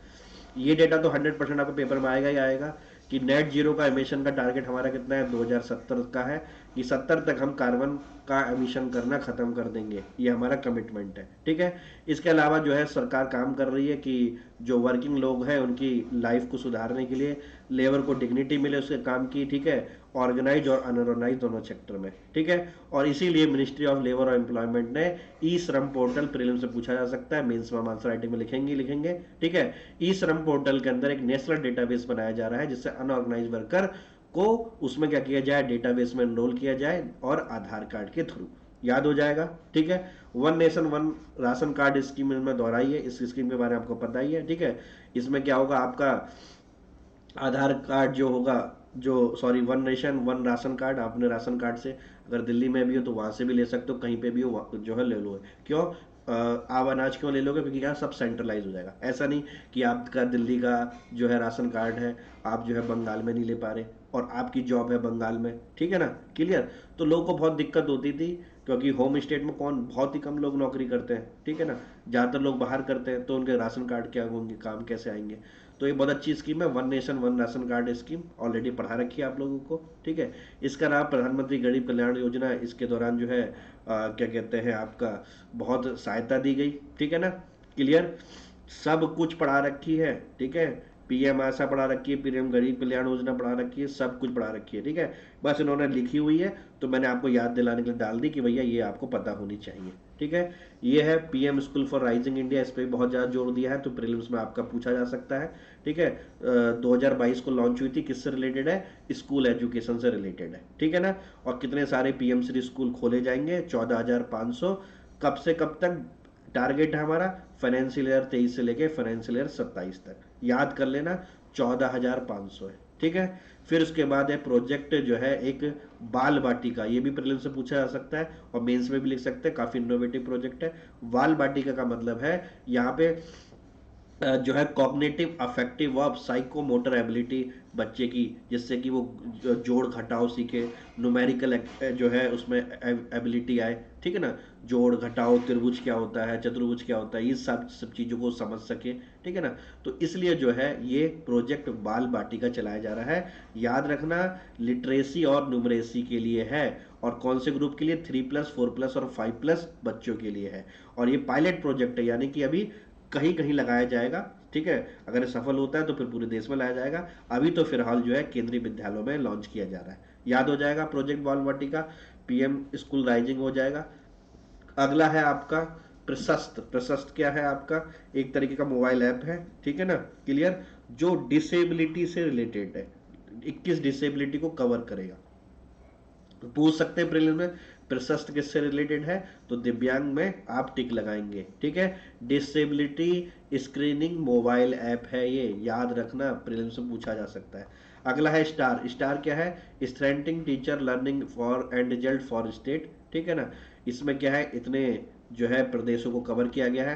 ये डेटा तो 100% आपको पेपर में आएगा ही आएगा कि नेट जीरो का एमिशन का टारगेट हमारा कितना है, 2070 का है, कि 70 तक हम कार्बन का एमिशन करना खत्म कर देंगे, ये हमारा कमिटमेंट है, ठीक है। इसके अलावा जो है सरकार काम कर रही है कि जो वर्किंग लोग हैं उनकी लाइफ को सुधारने के लिए, लेबर को डिग्निटी मिले उसके काम की, ठीक है, ऑर्गेनाइज और अनऑर्गेनाइज दोनों सेक्टर में, ठीक है। और इसीलिए मिनिस्ट्री ऑफ लेबर और एम्प्लॉयमेंट ने ई श्रम पोर्टल, प्रीलिम से पूछा जा सकता है, मेंस में हम आंसर राइटिंग में लिखेंगे, ठीक है। ई श्रम पोर्टल के अंदर एक नेशनल डेटाबेस बनाया जा रहा है जिससे अनऑर्गेनाइज वर्कर को उसमें क्या किया जाए, डेटाबेस में एनरोल किया जाए और आधार कार्ड के थ्रू, याद हो जाएगा, ठीक है। One nation one ration card scheme में दोहराई है, इस स्कीम के बारे में आपको पता ही है, ठीक है। इसमें क्या होगा, आपका आधार कार्ड जो होगा, जो sorry one nation one ration card, आपने राशन कार्ड से अगर दिल्ली में भी हो तो वहां से भी ले सकते हो, कहीं पे भी हो जो है ले लो। क्यों, आप अनाज क्यों ले लोगे, क्योंकि यहाँ सब सेंट्रलाइज हो जाएगा। ऐसा नहीं कि आपका दिल्ली का जो है राशन कार्ड है, आप जो है बंगाल में नहीं ले पा रहे और आपकी जॉब है बंगाल में, ठीक है ना, क्लियर। तो लोगों को बहुत दिक्कत होती थी, क्योंकि होम स्टेट में कौन, बहुत ही कम लोग नौकरी करते हैं, ठीक है ना, ज़्यादातर लोग बाहर करते हैं, तो उनके राशन कार्ड क्या होंगे, काम कैसे आएंगे। तो ये बहुत अच्छी स्कीम है, one nation one ration card scheme, already पढ़ा रखी है आप लोगों को, ठीक है। इसका नाम प्रधानमंत्री गरीब कल्याण योजना, इसके दौरान जो है क्या कहते हैं आपका, बहुत सहायता दी गई, ठीक है ना, क्लियर। सब कुछ पढ़ा रखी है, ठीक है। पीएम आशा पढ़ा रखी है, पीएम गरीब कल्याण योजना पढ़ा रखी है, सब कुछ पढ़ा रखी है, ठीक है। बस इन्होंने लिखी हुई है तो मैंने आपको याद दिलाने के लिए डाल दी कि भैया ये आपको पता होनी चाहिए, ठीक है। ये है PM school for rising India, इस पर बहुत ज़्यादा जोर दिया है, तो प्रीलिम्स में आपका पूछा जा सकता है, ठीक है। 2022 को लॉन्च हुई थी, किससे रिलेटेड है, स्कूल एजुकेशन से रिलेटेड है, ठीक है ना। और कितने सारे पीएम श्री स्कूल खोले जाएंगे, 14,500, कब से कब तक टारगेट है हमारा, फाइनेंशियल ईयर 23 से लेके फाइनेंशियल ईयर 27 तक, याद कर लेना, 14,500 है, ठीक है। फिर उसके बाद है प्रोजेक्ट जो है एक बाल बाटिका, ये भी प्रीलिम्स से पूछा जा सकता है और मेंस में भी लिख सकते हैं, काफी इनोवेटिव प्रोजेक्ट है। बाल बाटिका का मतलब है यहाँ पे जो है कॉग्निटिव अफेक्टिव व साइकोमोटर एबिलिटी बच्चे की, जिससे कि वो जोड़ घटाव सीखे, न्यूमेरिकल जो है उसमें एबिलिटी आए, ठीक है ना, जोड़ घटाव, त्रिभुज क्या होता है, चतुर्भुज क्या होता है, ये सब सब चीज़ों को समझ सके, ठीक है ना। तो इसलिए जो है ये प्रोजेक्ट बाल बाटिका चलाया जा रहा है, याद रखना, लिटरेसी और न्यूमरेसी के लिए है, और कौन से ग्रुप के लिए, 3+, 4+ और 5+ बच्चों के लिए है। और ये पायलट प्रोजेक्ट है, यानी कि अभी कहीं कहीं लगाया जाएगा, ठीक है। अगर सफल होता है तो फिर पूरे देश में लाया जाएगा, अभी तो फिलहाल जो है केंद्रीय विद्यालयों में लॉन्च किया जा रहा है, याद हो जाएगा प्रोजेक्ट बाल वाटिका, पीएम स्कूल राइजिंग हो जाएगा। अगला है आपका प्रशस्त, प्रशस्त क्या है आपका, एक तरीके का मोबाइल ऐप है, ठीक है ना, क्लियर, जो डिसेबिलिटी से रिलेटेड है, 21 डिसेबिलिटी को कवर करेगा। पूछ सकते हैं प्रीलिम्स में प्रशस्त किससे रिलेटेड है, तो दिव्यांग में आप टिक लगाएंगे, ठीक है। डिसेबिलिटी स्क्रीनिंग मोबाइल ऐप है ये, याद रखना, प्रीलिम्स में पूछा जा सकता है। अगला है स्टार, स्टार क्या है, strengthening teacher learning for and result for state, ठीक है ना। इसमें क्या है, इतने जो है प्रदेशों को कवर किया गया है।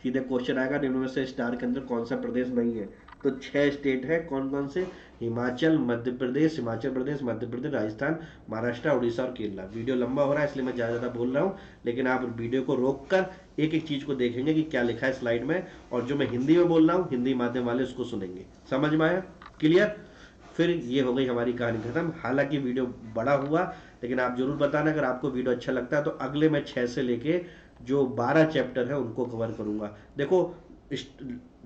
सीधे क्वेश्चन आएगा, निम्न में से स्टार के अंदर कौन सा प्रदेश नहीं है, तो 6 स्टेट है, कौन कौन से, हिमाचल, मध्य प्रदेश, हिमाचल प्रदेश, मध्य प्रदेश, राजस्थान, महाराष्ट्र, उड़ीसा और केरला। वीडियो लंबा हो रहा है इसलिए मैं ज़्यादा ज़्यादा बोल रहा हूँ, लेकिन आप वीडियो को रोक कर एक एक चीज़ को देखेंगे कि क्या लिखा है स्लाइड में, और जो मैं हिंदी में बोल रहा हूँ हिंदी माध्यम वाले उसको सुनेंगे, समझ में आया, क्लियर। फिर ये हो गई हमारी कहानी खत्म। हालांकि वीडियो बड़ा हुआ, लेकिन आप जरूर बताना अगर आपको वीडियो अच्छा लगता है, तो अगले मैं 6 से लेके जो 12 चैप्टर है उनको कवर करूंगा। देखो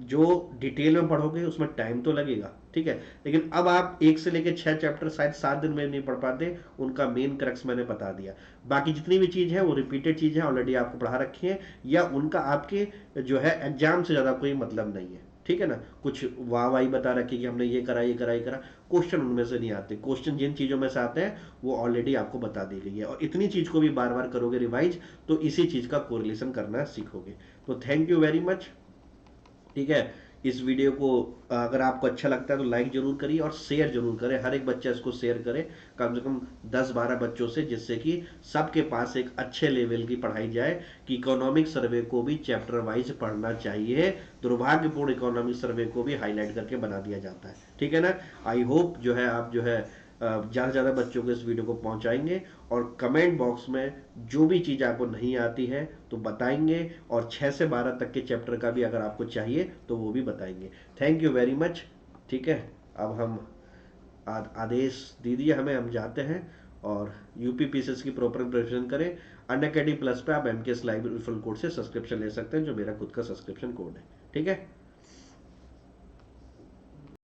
जो डिटेल में पढ़ोगे उसमें टाइम तो लगेगा, ठीक है, लेकिन अब आप 1 से लेके 6 चैप्टर शायद 7 दिन में नहीं पढ़ पाते, उनका मेन क्रक्स मैंने बता दिया। बाकी जितनी भी चीज़ है वो रिपीटेड चीज़ है, ऑलरेडी आपको पढ़ा रखी है, या उनका आपके जो है एग्जाम से ज़्यादा कोई मतलब नहीं है, ठीक है ना। कुछ वाह वाही बता रखी कि हमने ये करा ये करा ये करा, क्वेश्चन उनमें से नहीं आते, क्वेश्चन जिन चीज़ों में से आते हैं वो ऑलरेडी आपको बता दी गई है, और इतनी चीज़ को भी बार बार करोगे रिवाइज तो इसी चीज़ का कोरिलेशन करना सीखोगे। तो थैंक यू वेरी मच, ठीक है। इस वीडियो को अगर आपको अच्छा लगता है तो लाइक जरूर करिए और शेयर जरूर करें, हर एक बच्चा इसको शेयर करे कम से कम 10-12 बच्चों से, जिससे कि सबके पास एक अच्छे लेवल की पढ़ाई जाए कि इकोनॉमिक सर्वे को भी चैप्टर वाइज पढ़ना चाहिए। दुर्भाग्यपूर्ण इकोनॉमिक सर्वे को भी हाईलाइट करके बना दिया जाता है, ठीक है ना। आई होप जो है आप जो है ज़्यादा से ज़्यादा बच्चों को इस वीडियो को पहुंचाएंगे और कमेंट बॉक्स में जो भी चीज़ आपको नहीं आती है तो बताएंगे, और 6 से 12 तक के चैप्टर का भी अगर आपको चाहिए तो वो भी बताएंगे। Thank you very much. ठीक है, अब हम आदेश दीजिए हमें, हम जाते हैं और यूपी पीसीएस की प्रॉपर प्रिपरेशन करें। अन अकेडमी प्लस पे आप एम के लाइव रिफरल कोड से सब्सक्रिप्शन ले सकते हैं, जो मेरा खुद का सब्सक्रिप्शन कोड है। ठीक है।